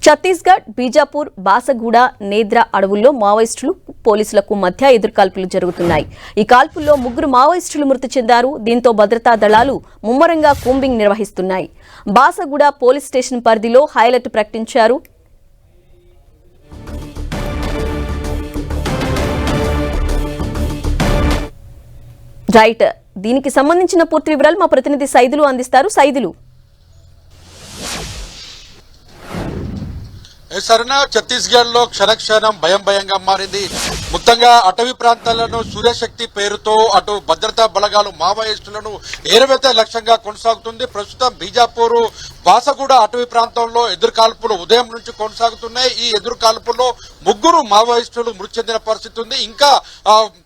ఛత్తీస్గఢ్, బీజాపూర్, బాసగూడ, నేద్రా అడవుల్లో మావోయిస్టులు పోలీసులకు మధ్య ఎదురుకాల్పులు జరుగుతున్నాయి. ఈ కాల్పుల్లో 3 మావోయిస్టులు మృతి చెందారు. దీంతో భద్రతా దళాలు ముమ్మరంగా కూంబింగ్ నిర్వహిస్తున్నాయి. బాసగూడ పోలీస్ స్టేషన్ పరిధిలో హైలైట్ ప్రకటించారు. రైట్, దీనికి సంబంధించిన పూర్తి వివరాలు మా ప్రతినిధి సైదులు అందిస్తారు. సైదులు, సరేనా, ఛత్తీస్గఢ్ లో క్షణక్షణం భయంగా మారింది. మొత్తంగా అటవీ ప్రాంతాలను సూర్యశక్తి పేరుతో అటు భద్రతా బలగాలు మావోయిస్టులను ఏరవేత లక్ష్యంగా కొనసాగుతుంది. ప్రస్తుతం బీజాపూర్, బాసగూడ అటవీ ప్రాంతంలో ఎదురుకాల్పులు ఉదయం నుంచి కొనసాగుతున్నాయి. ఈ ఎదురుకాల్పుల్లో 3 మావోయిస్టులు మృతి చెందిన పరిస్థితి ఉంది. ఇంకా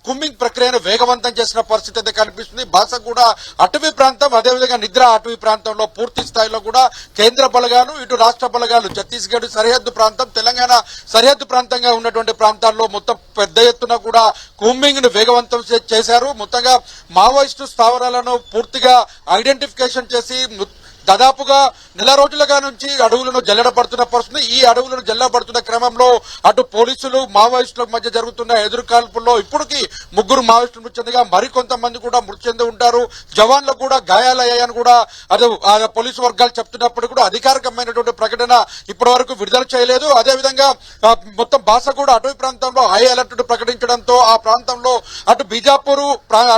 కుమ్మింగ్ ప్రక్రియను వేగవంతం చేసిన పరిస్థితి అయితే కనిపిస్తుంది. బాసగూడ అటవీ ప్రాంతం, అదేవిధంగా నిద్ర అటవీ ప్రాంతంలో పూర్తి స్థాయిలో కూడా కేంద్ర బలగాలు, ఇటు రాష్ట్ర బలగాలు, ఛత్తీస్గఢ్ సరిహద్దు ప్రాంతం, తెలంగాణ సరిహద్దు ప్రాంతంగా ఉన్నటువంటి ప్రాంతాల్లో మొత్తం పెద్ద ఎత్తున కూడా కూంబింగ్ ను వేగవంతం చేశారు. మొత్తంగా మావోయిస్టు స్థావరాలను పూర్తిగా ఐడెంటిఫికేషన్ చేసి దాదాపుగా నెల రోజులుగా నుంచి అడవులను జల్లెడపడుతున్న పరిస్థితి. ఈ అడవులను జల్లెడపడుతున్న క్రమంలో అటు పోలీసులు మావోయిస్టుల మధ్య జరుగుతున్న ఎదురుకాల్పుల్లో ఇప్పటికీ 3 మావోయిస్టులు మృతి చెందగా మరికొంతమంది కూడా మృతి చెంది ఉంటారు. జవాన్లకు కూడా గాయాలయ్యాయని కూడా పోలీసు వర్గాలు చెప్తున్నప్పుడు కూడా అధికారికమైనటువంటి ప్రకటన ఇప్పటి వరకు విడుదల చేయలేదు. అదేవిధంగా మొత్తం బాసగూడ అటవీ ప్రాంతంలో హై అలర్ట్ ప్రకటించడంతో ఆ ప్రాంతంలో అటు బీజాపూర్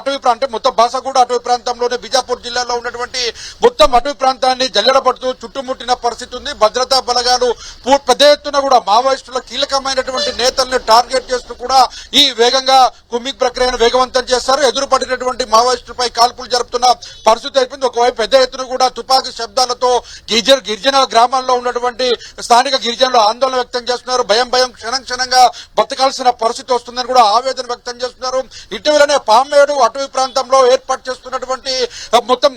అటవీ ప్రాంతం, మొత్తం బాసగూడ అటవీ ప్రాంతంలోనే బీజాపూర్ జిల్లాలో ఉన్నటువంటి మొత్తం అటవీ ప్రాంతాన్ని జల్లెడపడుతూ చుట్టుముట్టిన పరిస్థితి ఉంది. భద్రతా బలగాలు పెద్ద ఎత్తున కూడా మావోయిస్టుల కీలకమైనటువంటి నేతల్ని టార్గెట్ చేస్తూ కూడా ఈ వేగంగా కుమ్మింగ్ ప్రక్రియను వేగవంతం చేస్తారు. ఎదురుపడినటువంటి మావోయిస్టులపై కాల్పులు జరుపుతున్న పరిస్థితి అయిపోయింది. ఒకవైపు పెద్ద ఎత్తున కూడా తుపాకీ శబ్దాలతో గిరిజన గ్రామాల్లో ఉన్నటువంటి స్థానిక గిరిజనులు ఆందోళన వ్యక్తం చేస్తున్నారు. భయం క్షణంగా బతకాల్సిన పరిస్థితి వస్తుందని కూడా ఆవేదన వ్యక్తం చేస్తున్నారు. ఇటీవలనే పామేడు అటవీ ప్రాంతంలో ఏర్పాటు చేస్తున్నటువంటి మొత్తం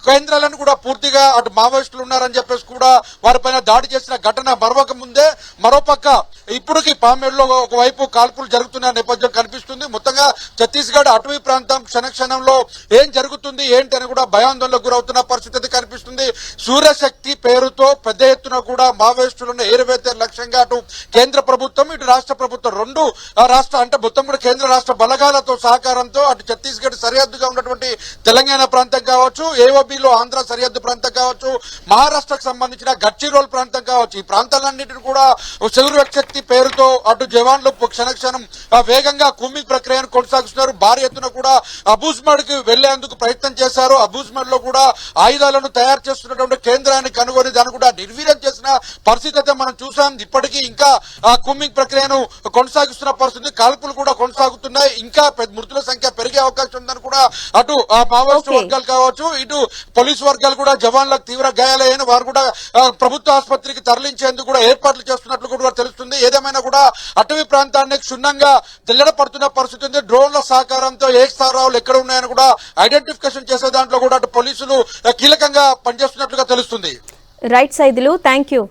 కేంద్రాలను కూడా పూర్తిగా అటు మావోయిస్టులు ఉన్నారని చెప్పేసి కూడా వారిపైన దాడి చేసిన ఘటన మరొక ముందే మరోపక్క ఇప్పటికీ పామేడులో ఒకవైపు కాల్పులు జరుగుతున్న నేపథ్యం కనిపిస్తుంది. మొత్తంగా ఛత్తీస్గఢ్ అటవీ ప్రాంతం క్షణక్షణంలో ఏం జరుగుతుంది ఏంటి అని కూడా భయాందోళనకు గురవుతున్న పరిస్థితి కనిపిస్తుంది. సూర్యశక్తి పేరుతో పెద్ద ఎత్తున కూడా మావోయిస్టులను ఏరువేతే లక్ష్యంగా అటు కేంద్ర ప్రభుత్వం, ఇటు రాష్ట్ర ప్రభుత్వం, 2 రాష్ట్ర అంటే మొత్తం కూడా కేంద్ర రాష్ట్ర బలగాలతో సహకారంతో అటు ఛత్తీస్గఢ్ సరిహద్దుగా ఉన్నటువంటి తెలంగాణ ప్రాంతం కావచ్చు, ఏఓబి ఆంధ్ర సరిహద్దు ప్రాంతం కావచ్చు, మహారాష్ట్రకు సంబంధించిన గడ్చిరోల్ ప్రాంతం కావచ్చు, ఈ ప్రాంతాలన్నింటినీ కూడా సౌరశక్తి పేరుతో అటు జవాన్లు క్షణక్షణం వేగంగా కూంబింగ్ ప్రక్రియను కొనసాగిస్తున్నారు. భారీ ఎత్తున కూడా అబూజ్మడ్ కి వెళ్లేందుకు ప్రయత్నం చేశారు. అబూజ్మడ్ లో కూడా ఆయుధాలను తయారు చేస్తున్నటువంటి కేంద్రాన్ని కనుగొని దాన్ని కూడా నిర్వీర్యం చేసిన పరిస్థితి అయితే మనం చూసాం. ఇప్పటికీ ఇంకా కూంబింగ్ ప్రక్రియను కొనసాగిస్తున్న పరిస్థితి, కాల్పులు కూడా కొనసాగుతున్నాయి. ఇంకా మృతుల సంఖ్య పెరిగే అవకాశం ఉందని కూడా అటు మావోయిస్టు వర్గాలు కావచ్చు, ఇటు పోలీసు వర్గాలు కూడా జవాన్లకు తీవ్ర గాయాలయ్యాయని వారు కూడా ప్రభుత్వ ఆసుపత్రికి తరలించేందుకు కూడా ఏర్పాట్లు చేస్తున్నట్లు కూడా తెలుస్తుంది. ఏదేమైనా కూడా అటవీ ప్రాంతాన్ని క్షుణ్ణంగా జల్లెడపడుతున్న పరిస్థితి ఉంది. డ్రోన్ల సహకారంతో ఏ స్థావరాలు ఎక్కడ ఉన్నాయని కూడా ఐడెంటిఫికేషన్ చేసే దాంట్లో కూడా అటు పోలీసులు కీలకంగా పనిచేస్తున్నట్లుగా తెలుస్తుంది. Right Saidulu, thank you.